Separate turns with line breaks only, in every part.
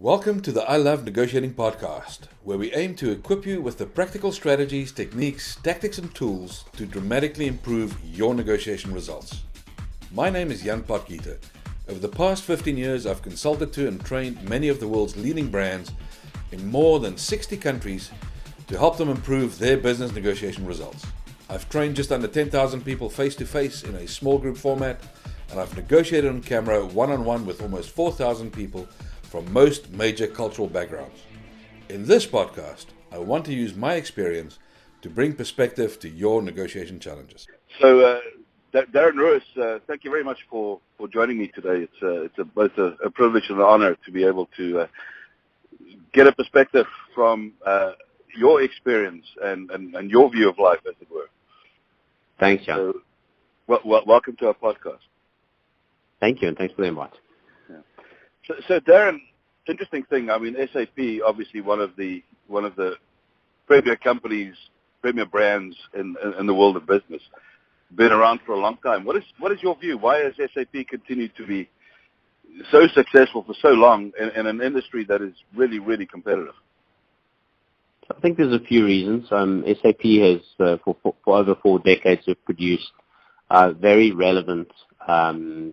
Welcome to the I Love Negotiating podcast, where we aim to equip you with the practical strategies, techniques, tactics, and tools to dramatically improve your negotiation results. My name is Jan Potgieter. Over the past 15 years, I've consulted to and trained many of the world's leading brands in more than 60 countries to help them improve their business negotiation results. I've trained just under 10,000 people face-to-face in a small group format, and I've negotiated on camera one-on-one with almost 4,000 people from most major cultural backgrounds. In this podcast, I want to use my experience to bring perspective to your negotiation challenges.
So, Darren Ruiz, thank you very much for joining me today. It's both a privilege and an honor to be able to get a perspective from your experience and your view of life, as it were.
Thanks, Jan.
So, welcome to our podcast.
Thank you, and thanks for the invite.
So Darren, interesting thing. I mean, SAP, obviously one of the premier companies, premier brands in the world of business, been around for a long time. What is your view? Why has SAP continued to be so successful for so long in an industry that is really, really competitive?
I think there's a few reasons. SAP has, for over 4 decades, have produced very relevant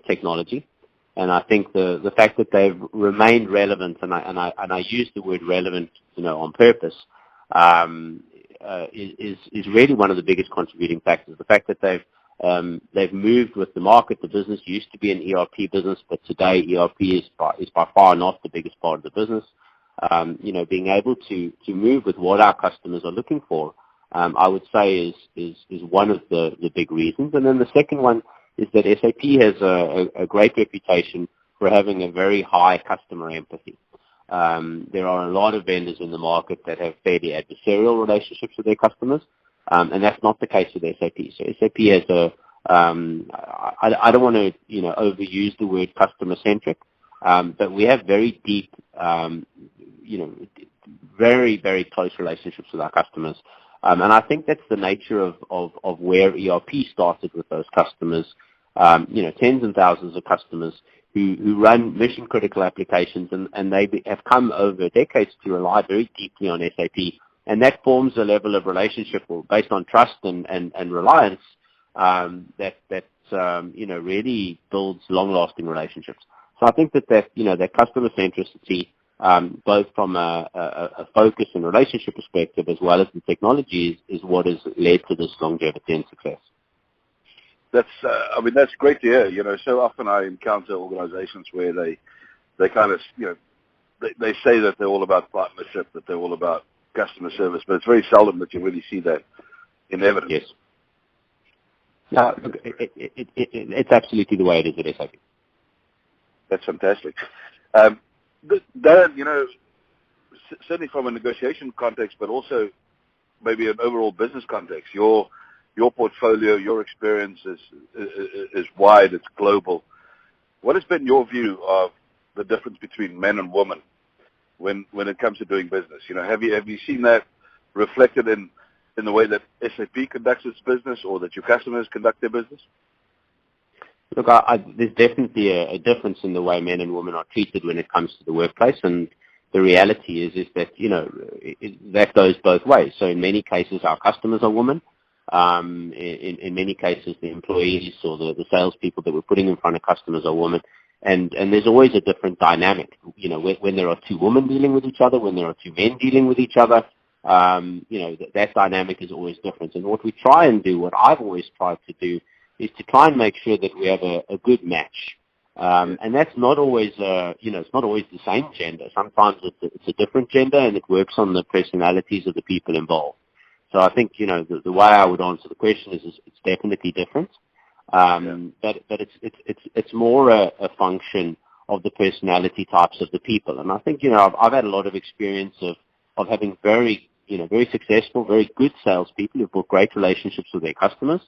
technology. And I think the fact that they've remained relevant, and I use the word relevant, on purpose, is really one of the biggest contributing factors. The fact that they've moved with the market. The business used to be an ERP business, but today ERP is by far not the biggest part of the business. Being able to move with what our customers are looking for, I would say is one of the big reasons. And then the second one is that SAP has a great reputation for having a very high customer empathy. There are a lot of vendors in the market that have fairly adversarial relationships with their customers, and that's not the case with SAP. So SAP has I don't want to overuse the word customer-centric, but we have very deep, very, very close relationships with our customers. And I think that's the nature of where ERP started with those customers, tens and thousands of customers who run mission-critical applications, and they have come over decades to rely very deeply on SAP. And that forms a level of relationship based on trust and reliance that really builds long-lasting relationships. So I think that customer centricity, both from a focus and relationship perspective as well as the technology, is what has led to this longevity and success.
That's great to hear. So often I encounter organizations where they kind of, they say that they're all about partnership, that they're all about customer service, but it's very seldom that you really see that in evidence.
Yes. No, it's absolutely the way it is at SAP.
That's fantastic. Darren, certainly from a negotiation context, but also maybe an overall business context, your portfolio, your experience is wide, it's global. What has been your view of the difference between men and women when it comes to doing business? Have you seen that reflected in the way that SAP conducts its business, or that your customers conduct their business?
Look, there's definitely a difference in the way men and women are treated when it comes to the workplace, and the reality is that that goes both ways. So in many cases, our customers are women. In many cases, the employees or the salespeople that we're putting in front of customers are women, and there's always a different dynamic. When there are two women dealing with each other, when there are two men dealing with each other, that dynamic is always different. And what we try and do, what I've always tried to do, is to try and make sure that we have a good match. And that's not always, it's not always the same gender. Sometimes it's a different gender, and it works on the personalities of the people involved. So I think, the way I would answer the question is it's definitely different. But it's more a function of the personality types of the people. And I think, I've had a lot of experience of having very successful, very good salespeople who've built great relationships with their customers.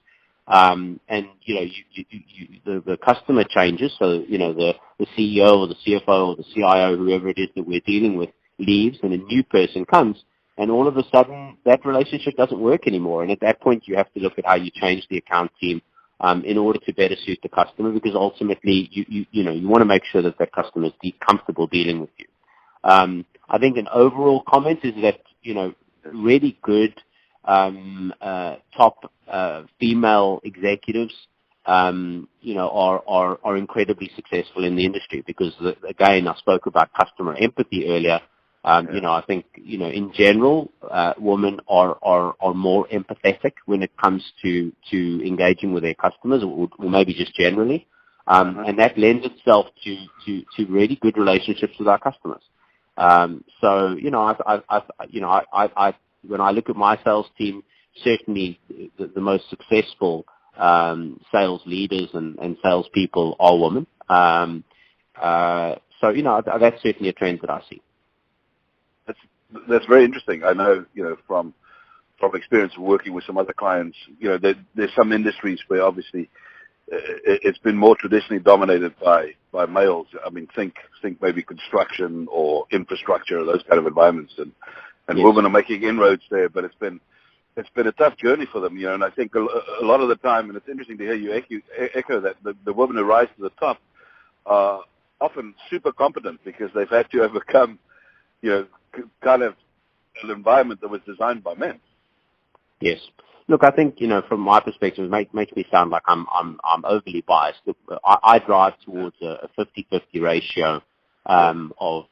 And the customer changes, so the CEO or the CFO or the CIO, whoever it is that we're dealing with, leaves, and a new person comes, and all of a sudden that relationship doesn't work anymore. And at that point, you have to look at how you change the account team in order to better suit the customer, because ultimately you want to make sure that customer is comfortable dealing with you. I think an overall comment is that, really good top female executives, are incredibly successful in the industry because, again, I spoke about customer empathy earlier. I think, in general, women are more empathetic when it comes to engaging with their customers, or maybe just generally. And that lends itself to really good relationships with our customers. So, when I look at my sales team, certainly the most successful sales leaders and salespeople are women. So, that's certainly a trend that I see.
That's very interesting. I know, from experience of working with some other clients, there's some industries where obviously it's been more traditionally dominated by males. I mean, think maybe construction or infrastructure, those kind of environments, and yes, women are making inroads there. But it's been a tough journey for them, and I think a lot of the time, and it's interesting to hear you echo that the women who rise to the top are often super competent because they've had to overcome, kind of an environment that was designed by men.
Yes. Look, I think, from my perspective, it makes me sound like I'm overly biased. Look, I drive towards a 50-50 ratio of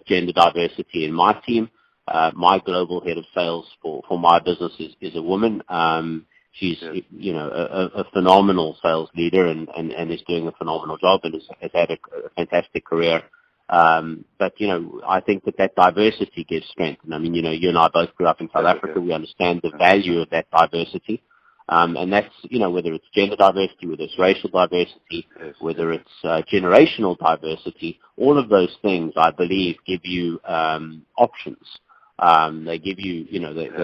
gender diversity in my team. My global head of sales for my business is a woman. She's, a phenomenal sales leader and is doing a phenomenal job and has had a fantastic career. But, I think that diversity gives strength. And I mean, you and I both grew up in South Africa. We understand the value of that diversity. And that's, whether it's gender diversity, whether it's racial diversity, whether it's generational diversity, all of those things, I believe, give you options. They give you,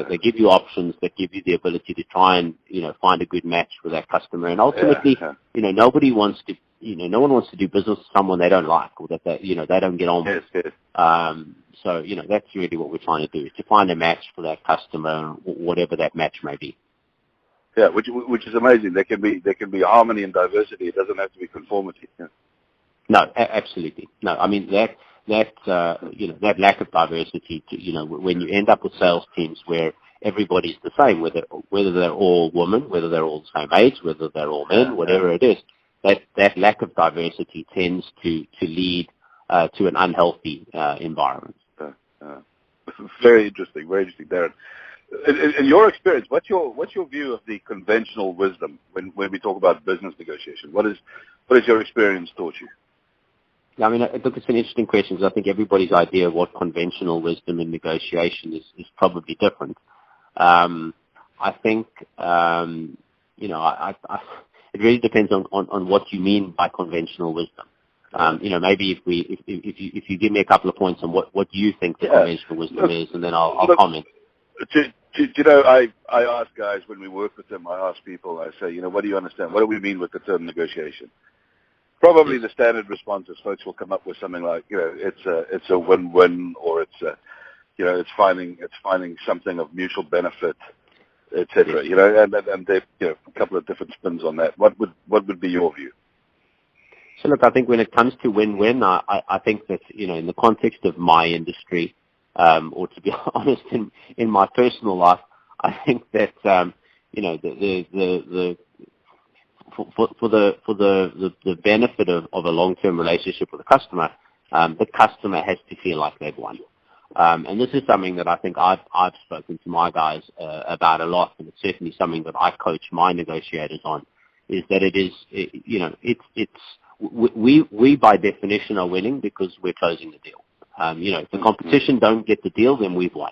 they give you options that give you the ability to try and, find a good match with that customer. And ultimately, nobody wants to, no one wants to do business with someone they don't like or that they don't get on with.
Yes.
So, that's really what we're trying to do, is to find a match for that customer, whatever that match may be.
Yeah, which is amazing. There can be harmony and diversity. It doesn't have to be conformity. Yeah.
No, absolutely. No, I mean that lack of diversity. When you end up with sales teams where everybody's the same, whether they're all women, whether they're all the same age, whether they're all men, whatever it is, that lack of diversity tends to lead to an unhealthy environment.
Very interesting, Darren. In your experience, what's your view of the conventional wisdom when we talk about business negotiation? What is your experience taught you?
I mean, look, it's an interesting question because I think everybody's idea of what conventional wisdom in negotiation is probably different. I think, it really depends on what you mean by conventional wisdom. Maybe if you give me a couple of points on what you think the conventional wisdom is, and then I'll comment.
I ask guys when we work with them, I ask people, I say, what do you understand? What do we mean with the term negotiation? Probably the standard response is folks will come up with something like, it's a win-win, or it's finding something of mutual benefit, etc. And they a couple of different spins on that. What would be your view?
So look, I think when it comes to win-win, I think that in the context of my industry, or to be honest, in my personal life, I think that for the benefit of a long-term relationship with a customer, the customer has to feel like they've won. And this is something that I think I've spoken to my guys about a lot, and it's certainly something that I coach my negotiators on. Is that it is, we by definition are winning because we're closing the deal. If the competition don't get the deal, then we've won.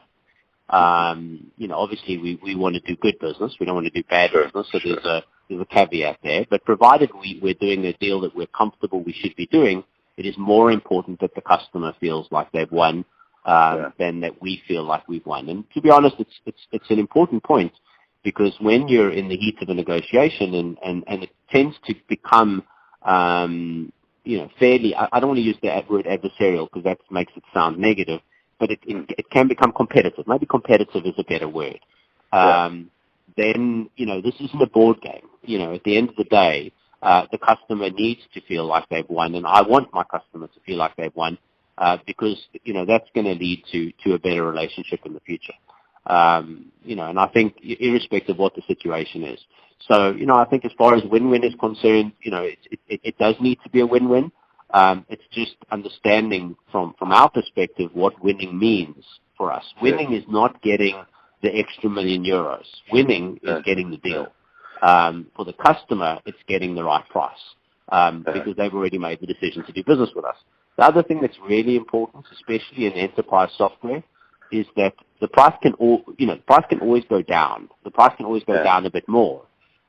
Obviously we want to do good business. We don't want to do bad business. So there's a caveat there. But provided we're doing a deal that we're comfortable we should be doing, it is more important that the customer feels like they've won than that we feel like we've won. And to be honest, it's an important point because when you're in the heat of a negotiation and it tends to become fairly, I don't want to use the word adversarial because that makes it sound negative, but it can become competitive. Maybe competitive is a better word. Then, this isn't a board game. At the end of the day, the customer needs to feel like they've won, and I want my customer to feel like they've won. because, that's going to lead to a better relationship in the future. And I think irrespective of what the situation is. So, I think as far as win-win is concerned, it does need to be a win-win. It's just understanding from our perspective what winning means for us. Winning is not getting the extra €1 million. Winning is getting the deal. For the customer, it's getting the right price because they've already made the decision to do business with us. The other thing that's really important, especially in enterprise software, is that the price can always go down. The price can always go down a bit more.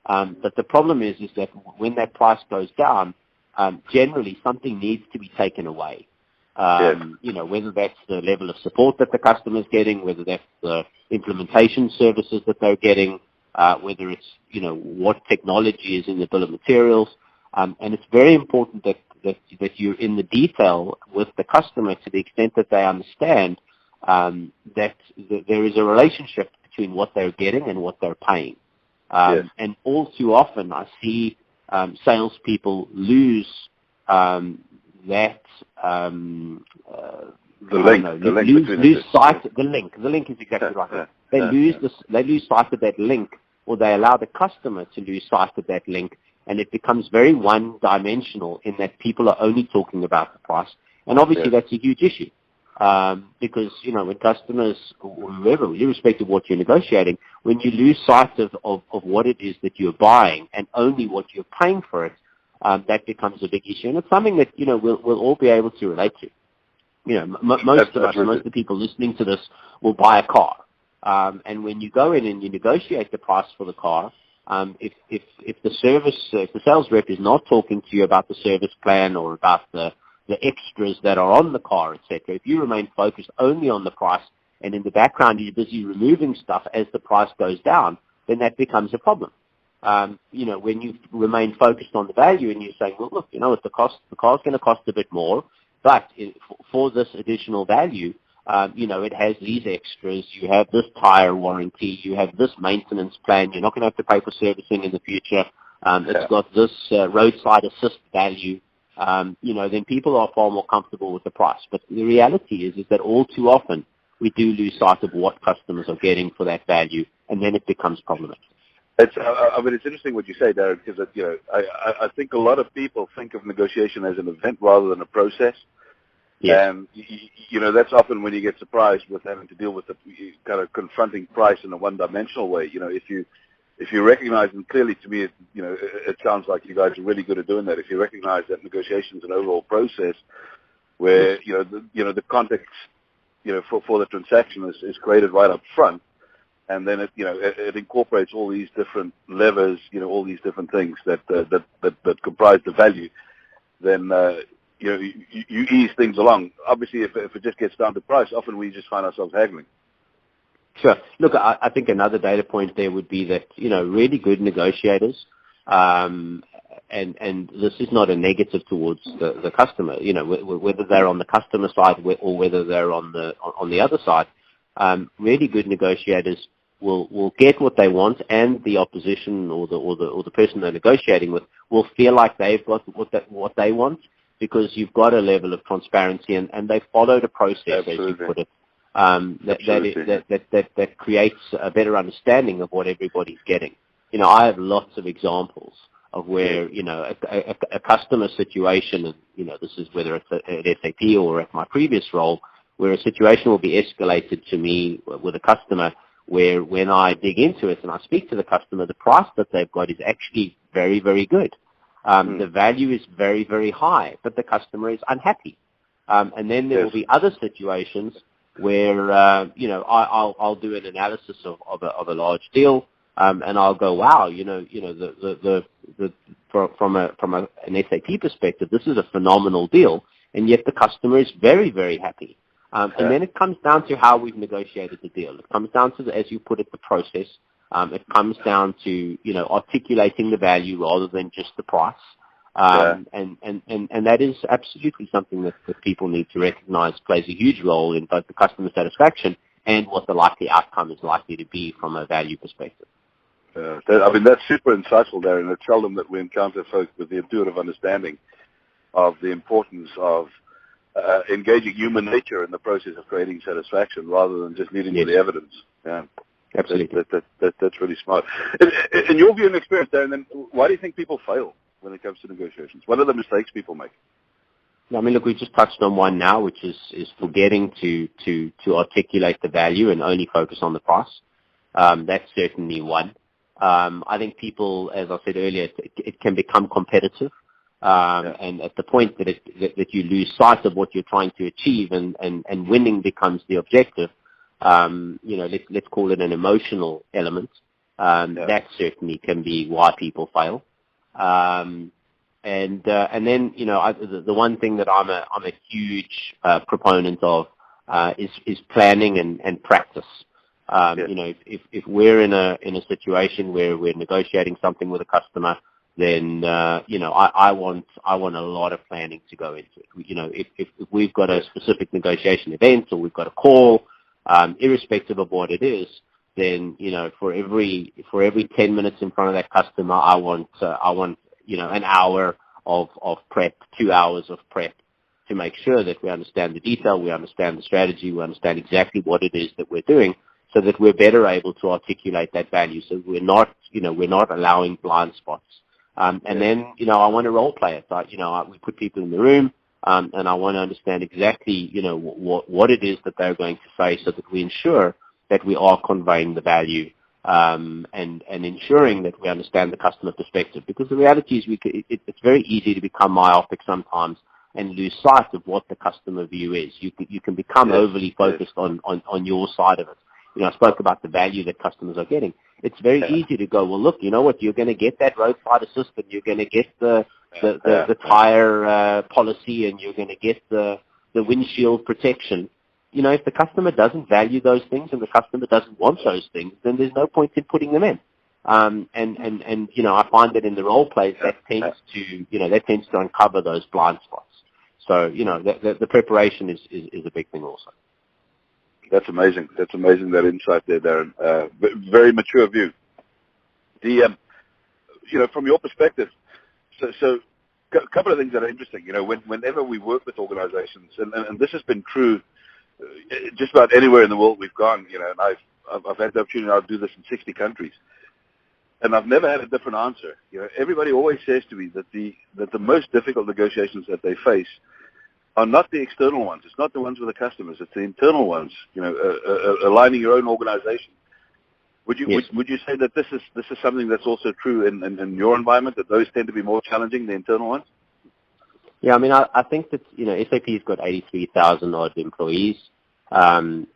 But the problem is that when that price goes down, generally something needs to be taken away. Whether that's the level of support that the customer is getting, whether that's the implementation services that they're getting, whether it's, what technology is in the bill of materials. And it's very important that you're in the detail with the customer to the extent that they understand that there is a relationship between what they're getting and what they're paying. And all too often I see salespeople lose that lose sight. The link is exactly right. They lose sight of that link, or they allow the customer to lose sight of that link, and it becomes very one-dimensional in that people are only talking about the price. And obviously that's a huge issue. Because, when customers, or whoever, irrespective of what you're negotiating, when you lose sight of what it is that you're buying and only what you're paying for it, that becomes a big issue. And it's something that, we'll all be able to relate to. Most of the people listening to this will buy a car. And when you go in and you negotiate the price for the car, if the sales rep is not talking to you about the service plan or about the extras that are on the car, etc. If you remain focused only on the price and in the background you're busy removing stuff as the price goes down, then that becomes a problem. When you remain focused on the value and you're saying, well, look, the car's going to cost a bit more, but for this additional value, it has these extras. You have this tire warranty. You have this maintenance plan. You're not going to have to pay for servicing in the future. It's got this roadside assist value. Then people are far more comfortable with the price. But the reality is that all too often we do lose sight of what customers are getting for that value, and then it becomes problematic.
It's interesting what you say, Darren, because I think a lot of people think of negotiation as an event rather than a process.
Yes.
And that's often when you get surprised with having to deal with the kind of confronting price in a one-dimensional way. If you recognize, and clearly to me, it sounds like you guys are really good at doing that. If you recognize that negotiation is an overall process where, the context, for the transaction is created right up front, and then it incorporates all these different levers, all these different things that comprise the value, then, you ease things along. Obviously, if it just gets down to price, often we just find ourselves haggling.
Sure. Look, I think another data point there would be that, really good negotiators, and this is not a negative towards the customer, whether they're on the customer side or whether they're on the other side, really good negotiators will get what they want, and the opposition or the person they're negotiating with will feel like they've got what they want, because you've got a level of transparency and they followed a process, as you put it. That creates a better understanding of what everybody's getting. I have lots of examples of where, a customer situation, and, this is whether it's at SAP or at my previous role, where a situation will be escalated to me with a customer where when I dig into it and I speak to the customer, the price that they've got is actually very, very good. The value is very, very high, but the customer is unhappy. And then there will be other situations where, I'll do an analysis of a large deal, and I'll go, wow, from an SAP perspective, this is a phenomenal deal, and yet the customer is very, very happy. And then it comes down to how we've negotiated the deal. It comes down to, as you put it, the process. It comes down to, articulating the value rather than just the price. And that is absolutely something that people need to recognize plays a huge role in both the customer satisfaction and what the likely outcome is likely to be from a value perspective.
That's super insightful, Darren. It's seldom that we encounter folks with the intuitive understanding of the importance of engaging human nature in the process of creating satisfaction rather than just leading with the evidence. Yeah.
Absolutely.
That's really smart. In your view and experience, Darren, then why do you think people fail when it comes to negotiations? What are the mistakes people make?
I mean, look, we just touched on one now, which is forgetting to articulate the value and only focus on the price. That's certainly one. I think people, as I said earlier, it can become competitive. And at the point that you lose sight of what you're trying to achieve and winning becomes the objective, let's call it an emotional element. That certainly can be why people fail. And then, the one thing that I'm a huge proponent of is planning and practice. If we're in a situation where we're negotiating something with a customer, then I want a lot of planning to go into it. If we've got a specific negotiation event or we've got a call, irrespective of what it is, then for every 10 minutes in front of that customer, I want an hour of prep, 2 hours of prep to make sure that we understand the detail, we understand the strategy, we understand exactly what it is that we're doing, so that we're better able to articulate that value. So we're not allowing blind spots. And then, I want to role play it. We put people in the room, and I want to understand exactly, what it is that they're going to say, so that we ensure that we are conveying the value, and ensuring that we understand the customer perspective. Because the reality is it's very easy to become myopic sometimes and lose sight of what the customer view is. You can become overly focused on your side of it. I spoke about the value that customers are getting. It's very easy to go, well, look, you know what, you're going to get that roadside assistant, you're going to get the tire policy, and you're going to get the windshield protection. If the customer doesn't value those things and the customer doesn't want those things, then there's no point in putting them in. And I find that in the role plays that tends to uncover those blind spots. So the preparation is a big thing also.
That's amazing. That's amazing, that insight there, Darren. Very mature view. From your perspective, so a couple of things that are interesting. Whenever we work with organizations, and this has been true just about anywhere in the world we've gone, and I've had the opportunity to do this in 60 countries, and I've never had a different answer. Everybody always says to me that the most difficult negotiations that they face are not the external ones. It's not the ones with the customers. It's the internal ones. Aligning your own organization. Would you say that this is something that's also true in your environment, that those tend to be more challenging, the internal ones?
Yeah, I mean, I think that SAP's got 83,000 odd employees, and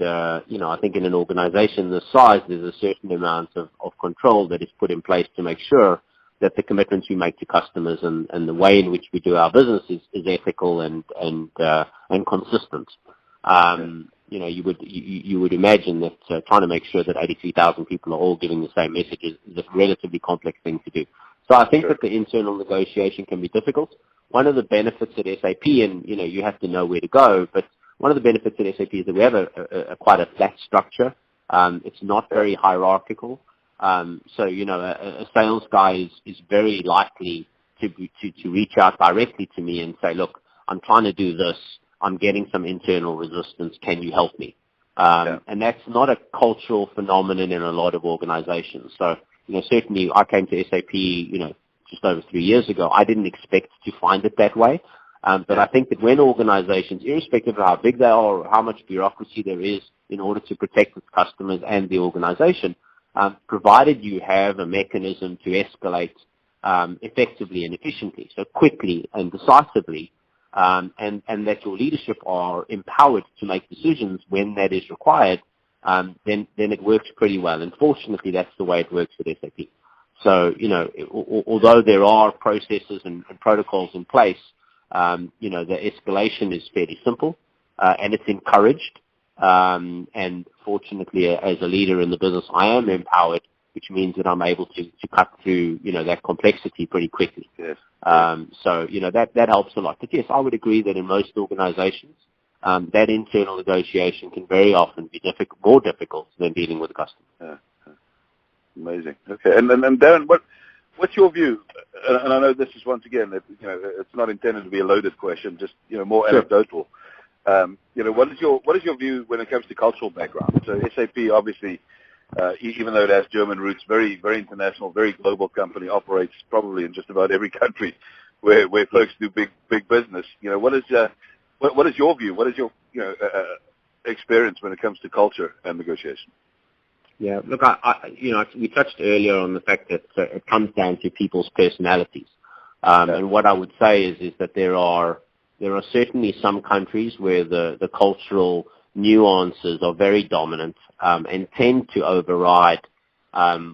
I think in an organization this size, there's a certain amount of control that is put in place to make sure that the commitments we make to customers and the way in which we do our business is ethical and consistent. You would imagine that trying to make sure that 83,000 people are all giving the same message is a relatively complex thing to do. So I think that the internal negotiation can be difficult. One of the benefits at SAP, and you have to know where to go, but one of the benefits at SAP is that we have quite a flat structure. It's not very hierarchical. So a sales guy is very likely to reach out directly to me and say, look, I'm trying to do this. I'm getting some internal resistance. Can you help me? And that's not a cultural phenomenon in a lot of organizations. So, certainly I came to SAP, just over 3 years ago. I didn't expect to find it that way. But I think that when organizations, irrespective of how big they are or how much bureaucracy there is in order to protect its customers and the organization, provided you have a mechanism to escalate effectively and efficiently, so quickly and decisively, and that your leadership are empowered to make decisions when that is required, then it works pretty well. And fortunately, that's the way it works with SAP. So, although there are processes and protocols in place, the escalation is fairly simple, and it's encouraged. And fortunately, as a leader in the business, I am empowered, which means that I'm able to cut through, that complexity pretty quickly.
Yes.
So, that helps a lot. But yes, I would agree that in most organizations, that internal negotiation can very often be more difficult than dealing with a customer.
Yeah. Amazing. Okay. And Darren, What's your view? And I know this is once again, it's not intended to be a loaded question, just more anecdotal. What is your view when it comes to cultural background? So SAP obviously, even though it has German roots, very very international, very global company, operates probably in just about every country where folks do big business. What is your view? What is your experience when it comes to culture and negotiation?
Yeah, look, we touched earlier on the fact that it comes down to people's personalities, and what I would say is that there are certainly some countries where the cultural nuances are very dominant and tend to override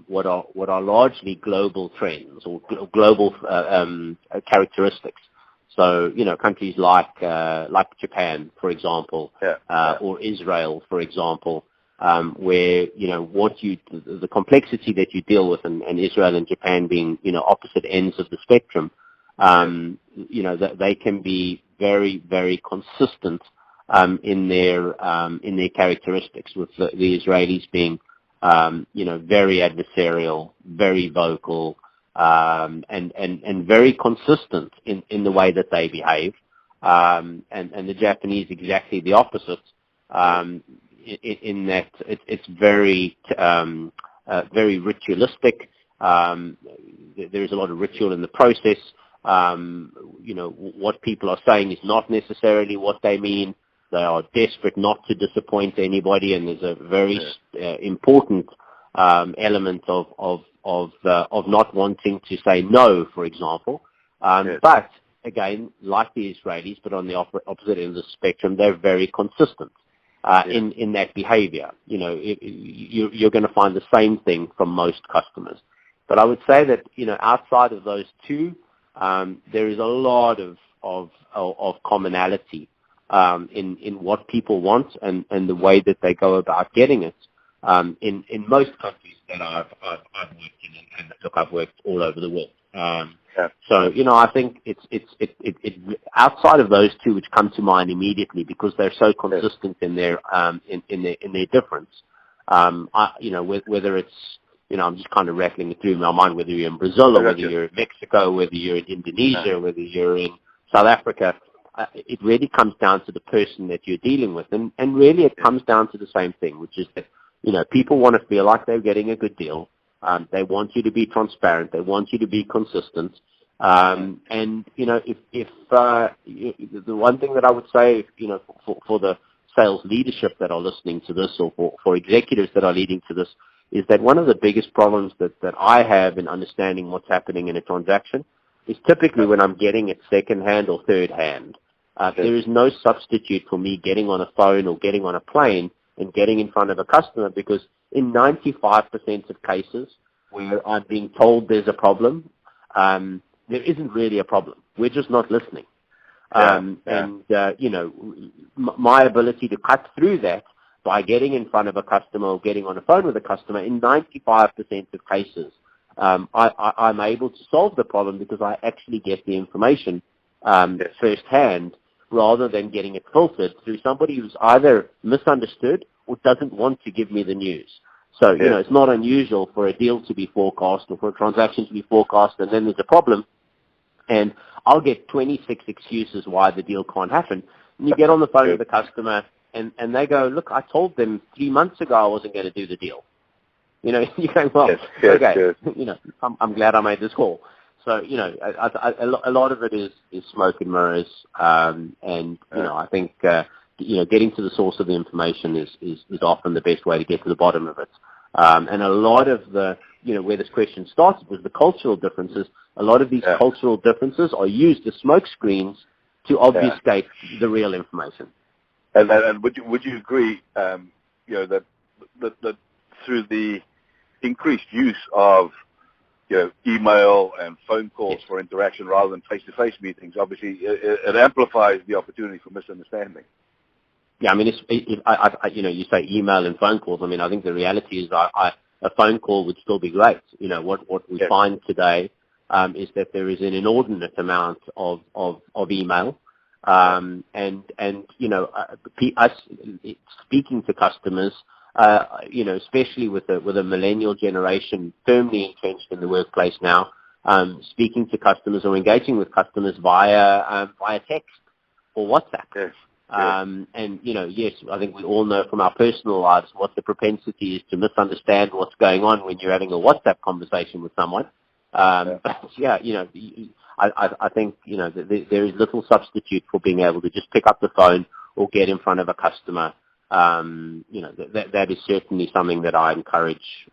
what are largely global trends or global characteristics. So countries like Japan, for example, or Israel, for example. Where the complexity that you deal with, and Israel and Japan being opposite ends of the spectrum, they can be very very consistent in their characteristics. With the Israelis being very adversarial, very vocal, and very consistent in the way that they behave, and the Japanese exactly the opposite. In that it's very very ritualistic. There's a lot of ritual in the process. What people are saying is not necessarily what they mean. They are desperate not to disappoint anybody, and there's a very important element of not wanting to say no, for example. But again, like the Israelis, but on the opposite end of the spectrum, they're very consistent. In that behavior. You're going to find the same thing from most customers. But I would say that, outside of those two, there is a lot of commonality in what people want and the way that they go about getting it in most countries that I've worked in, and look, I've worked all over the world. So, I think it's outside of those two, which come to mind immediately because they're so consistent in their difference. Whether it's, I'm just kind of rattling it through my mind, whether you're in Brazil or whether you're in Mexico, whether you're in Indonesia, whether you're in South Africa, it really comes down to the person that you're dealing with. And really it comes down to the same thing, which is that, people want to feel like they're getting a good deal. They want you to be transparent. They want you to be consistent. And if the one thing that I would say, for the sales leadership that are listening to this, or for executives that are leading to this, is that one of the biggest problems that I have in understanding what's happening in a transaction is typically when I'm getting it second hand or third hand. There is no substitute for me getting on a phone or getting on a plane and getting in front of a customer, because in 95% of cases where I'm being told there's a problem, there isn't really a problem. We're just not listening. My ability to cut through that by getting in front of a customer or getting on a phone with a customer, in 95% of cases, I'm able to solve the problem because I actually get the information firsthand, rather than getting it filtered through somebody who's either misunderstood or doesn't want to give me the news. So, it's not unusual for a deal to be forecast or for a transaction to be forecast, and then there's a problem, and I'll get 26 excuses why the deal can't happen. And you get on the phone with the customer, and they go, look, I told them 3 months ago I wasn't going to do the deal. You go, well, okay, I'm glad I made this call. So, a lot of it is smoke and mirrors, and I think, getting to the source of the information is often the best way to get to the bottom of it. And a lot of the, where this question started was the cultural differences. A lot of these cultural differences are used as smoke screens to obfuscate the real information.
And would you agree, that through the increased use of email and phone calls for interaction rather than face-to-face meetings, obviously it amplifies the opportunity for misunderstanding.
Yeah, I mean, you say email and phone calls. I mean, I think the reality is a phone call would still be great. What we find today is that there is an inordinate amount of email, and us speaking to customers, especially with a millennial generation firmly entrenched in the workplace now, speaking to customers or engaging with customers via text or WhatsApp.
Yes.
And, yes, I think we all know from our personal lives what the propensity is to misunderstand what's going on when you're having a WhatsApp conversation with someone. I think, there is little substitute for being able to just pick up the phone or get in front of a customer. That is certainly something that I encourage,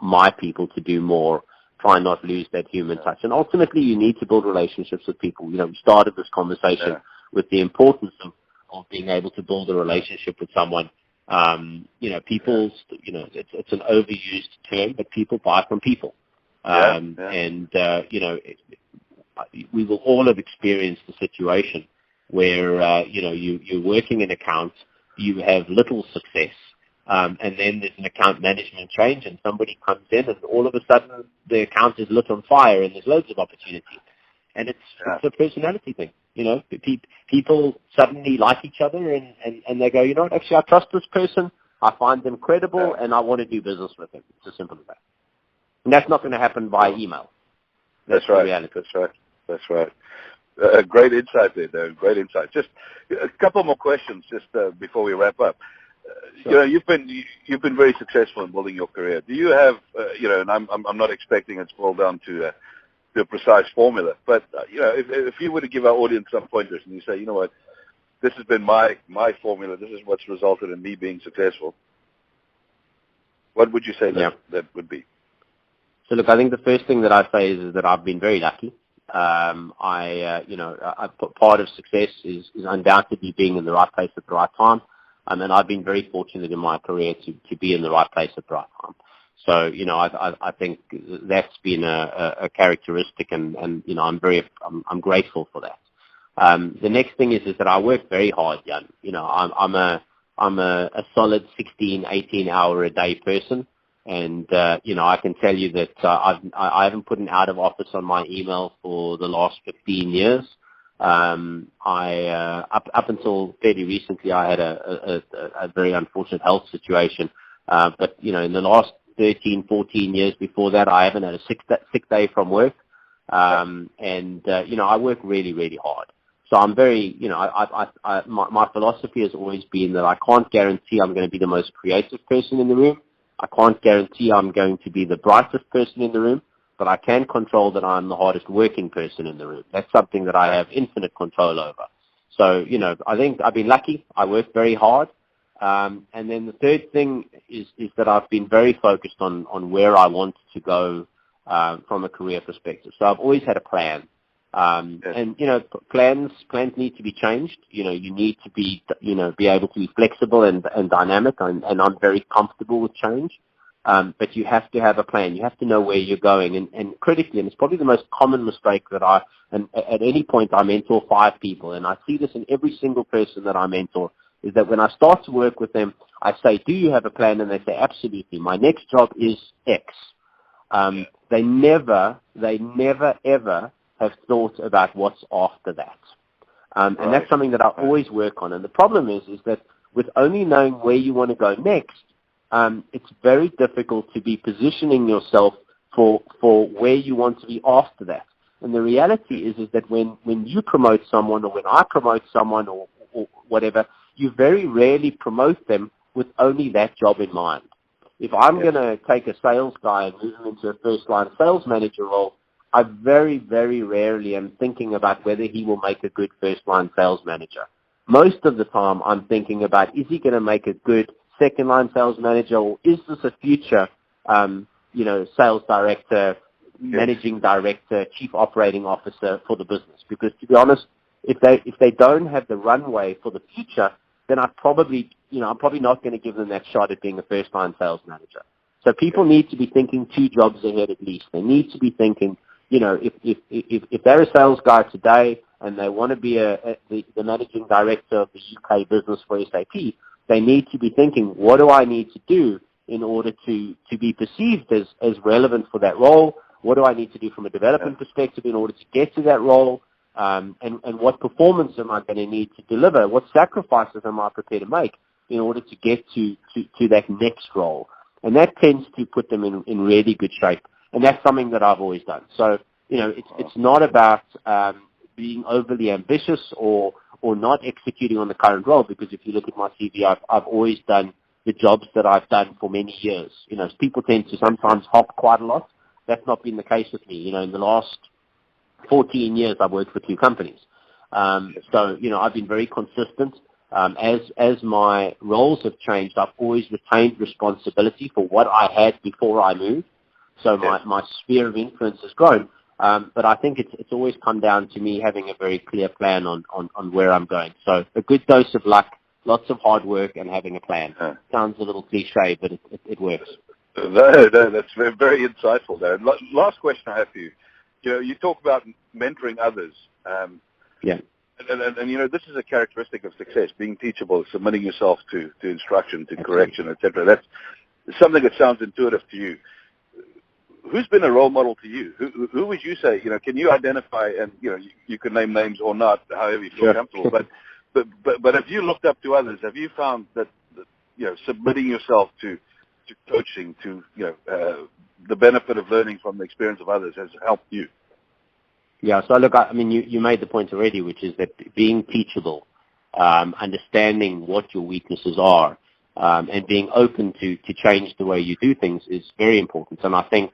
my people to do more. Try not lose that human touch. And ultimately, you need to build relationships with people. We started this conversation with the importance of being able to build a relationship with someone. People, it's an overused term, but people buy from people. And we will all have experienced the situation where, you're working an account, you have little success, and then there's an account management change and somebody comes in and all of a sudden the account is lit on fire and there's loads of opportunity. And it's a personality thing. People suddenly like each other and they go, actually I trust this person, I find them credible and I want to do business with them. It's as simple as that. And that's not going to happen by email.
That's right. That's right. Great insight there, Darren. Great insight. Just a couple more questions, just before we wrap up.
Sure.
You've been very successful in building your career. Do you have, and I'm not expecting it to boil down to a precise formula, but if you were to give our audience some pointers and you say, you know what, this has been my formula. This is what's resulted in me being successful. What would you say that would be?
So look, I think the first thing that I say is that I've been very lucky. Part of success is undoubtedly being in the right place at the right time. And I've been very fortunate in my career to be in the right place at the right time. So, I think that's been a characteristic and I'm grateful for that. The next thing is that I work very hard, Jan. I'm a solid 16, 18 hour a day person. And, I can tell you that I haven't put an out of office on my email for the last 15 years. Up until fairly recently, I had a very unfortunate health situation. But, in the last 13, 14 years before that, I haven't had a sick day from work. I work really, really hard. So I'm very, my philosophy has always been that I can't guarantee I'm going to be the most creative person in the room. I can't guarantee I'm going to be the brightest person in the room, but I can control that I'm the hardest working person in the room. That's something that I have infinite control over. So, I think I've been lucky. I work very hard. And then the third thing is that I've been very focused on where I want to go from a career perspective. So I've always had a plan. And, plans need to be changed. You need to be able to be flexible and dynamic, and I'm very comfortable with change. But you have to have a plan. You have to know where you're going. And critically, and it's probably the most common mistake that at any point I mentor 5 people, and I see this in every single person that I mentor, is that when I start to work with them, I say, do you have a plan? And they say, absolutely. My next job is X. They never, ever have thought about what's after that. And that's something that I always work on. And the problem is that with only knowing where you want to go next, it's very difficult to be positioning yourself for where you want to be after that. And the reality is that when you promote someone or when I promote someone or whatever, you very rarely promote them with only that job in mind. If I'm going to take a sales guy and move him into a first-line sales manager role, I very, very rarely am thinking about whether he will make a good first-line sales manager. Most of the time, I'm thinking about, is he going to make a good second-line sales manager, or is this a future, sales director, managing director, chief operating officer for the business? Because to be honest, if they don't have the runway for the future, then I'm probably not going to give them that shot at being a first-line sales manager. So people need to be thinking 2 jobs ahead at least. They need to be thinking, if they're a sales guy today and they want to be the managing director of the UK business for SAP, they need to be thinking, what do I need to do in order to be perceived as relevant for that role? What do I need to do from a development perspective in order to get to that role? And what performance am I going to need to deliver? What sacrifices am I prepared to make in order to get to that next role? And that tends to put them in really good shape. And that's something that I've always done. So, it's not about being overly ambitious or not executing on the current role, because if you look at my CV, I've always done the jobs that I've done for many years. People tend to sometimes hop quite a lot. That's not been the case with me. In the last 14 years, I've worked for 2 companies. So, I've been very consistent. As my roles have changed, I've always retained responsibility for what I had before I moved. So my sphere of influence has grown. But I think it's always come down to me having a very clear plan on where I'm going. So a good dose of luck, lots of hard work, and having a plan. Sounds a little cliche, but it works.
No, that's very, very insightful there. Last question I have for you. You talk about mentoring others.
Yeah.
And this is a characteristic of success, being teachable, submitting yourself to instruction, to correction, etc. That's something that sounds intuitive to you. Who's been a role model to you? Who would you say, can you identify, and, you can name names or not, however you feel comfortable, but have you looked up to others? Have you found that submitting yourself to coaching, to, the benefit of learning from the experience of others has helped you?
Yeah, so look, you made the point already, which is that being teachable, understanding what your weaknesses are, and being open to change the way you do things is very important. And I think,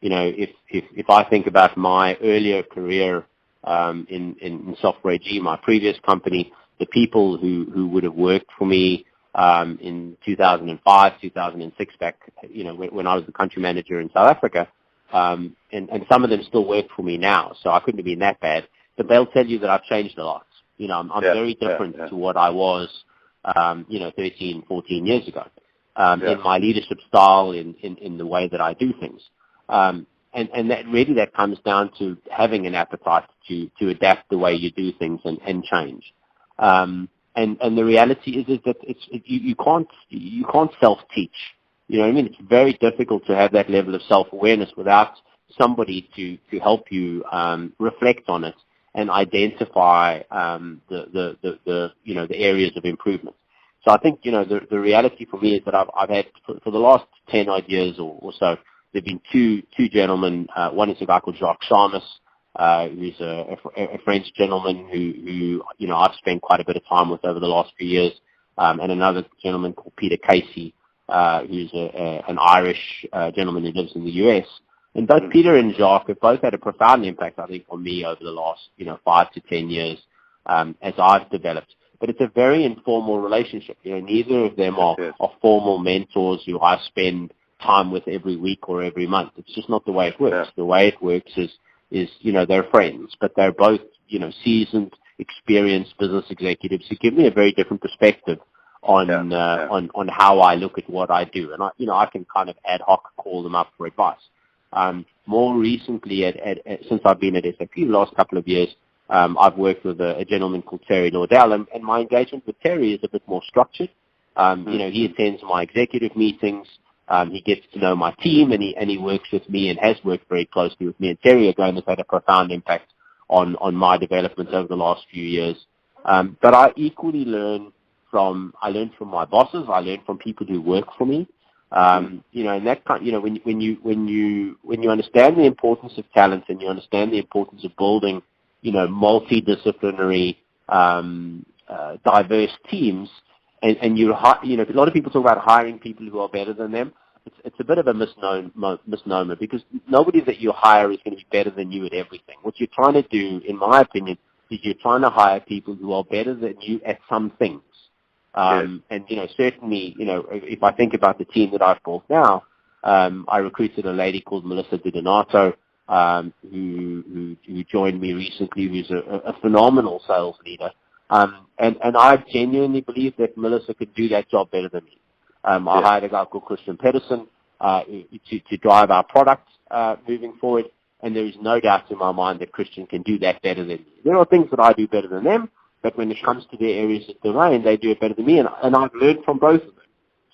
if I think about my earlier career in Software AG, my previous company, the people who would have worked for me in 2005, 2006, back, when I was the country manager in South Africa, and some of them still work for me now, so I couldn't have been that bad. But they'll tell you that I've changed a lot. I'm very different to what I was, 13, 14 years ago, in my leadership style, in the way that I do things. And that comes down to having an appetite to adapt the way you do things and change. And the reality is that you can't self-teach. It's very difficult to have that level of self-awareness without somebody to help you reflect on it and identify the areas of improvement. So I think the reality for me is that I've had for the last 10 odd years or so, there've been two gentlemen. One is a guy called Jacques Charmes, who's a French gentleman who I've spent quite a bit of time with over the last few years, and another gentleman called Peter Casey, who's an Irish gentleman who lives in the US. And both Peter and Jacques have both had a profound impact, I think, on me over the last 5 to 10 years as I've developed. But it's a very informal relationship. Neither of them are formal mentors who I spend time with every week or every month. It's just not the way it works. The way it works is they're friends, but they're both seasoned, experienced business executives who give me a very different perspective on how I look at what I do, and I can kind of ad hoc call them up for advice. More recently, since I've been at SAP the last couple of years, I've worked with a gentleman called Terry Nordell, and my engagement with Terry is a bit more structured. He attends my executive meetings. He gets to know my team, and he works with me and has worked very closely with me. And Terry, again, has had a profound impact on my development over the last few years. But I equally learn from my bosses. I learn from people who work for me. And that when you understand the importance of talent, and you understand the importance of building, multidisciplinary, diverse teams, and a lot of people talk about hiring people who are better than them. It's a bit of a misnomer, because nobody that you hire is going to be better than you at everything. What you're trying to do, in my opinion, is you're trying to hire people who are better than you at some things. And certainly, if I think about the team that I've built now, I recruited a lady called Melissa Di Donato, who joined me recently, who's a phenomenal sales leader. And I genuinely believe that Melissa could do that job better than me. I hired a guy called Christian Pedersen to drive our product moving forward, and there is no doubt in my mind that Christian can do that better than me. There are things that I do better than them, but when it comes to their areas of domain, they do it better than me, and I've learned from both of them.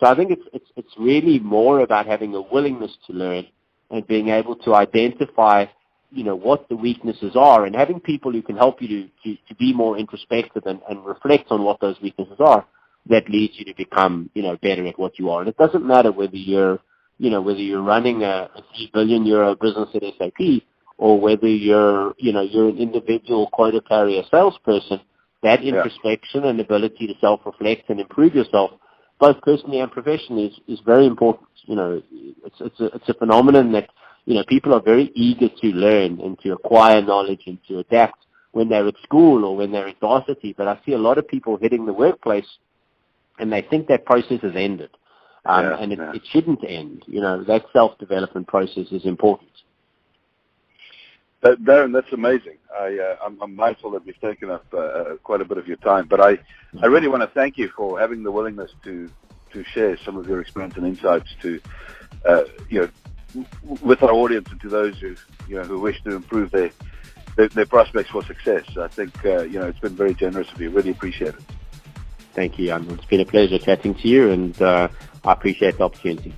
So I think it's really more about having a willingness to learn and being able to identify, what the weaknesses are, and having people who can help you to be more introspective and reflect on what those weaknesses are. That leads you to become, better at what you are. And it doesn't matter whether you're, whether you're running a 3 billion euro business at SAP, or whether you're an individual quota carrier salesperson, that introspection and ability to self-reflect and improve yourself, both personally and professionally, is very important. It's a phenomenon that, people are very eager to learn and to acquire knowledge and to adapt when they're at school or when they're at varsity. But I see a lot of people hitting the workplace and they think that process has ended. It shouldn't end. That self-development process is important.
Darren, that's amazing. I'm mindful that we've taken up quite a bit of your time, but I really want to thank you for having the willingness to share some of your experience and insights to with our audience and to those who wish to improve their prospects for success. I think it's been very generous of you. Really appreciate it.
Thank you, Jan. It's been a pleasure chatting to you, and I appreciate the opportunity.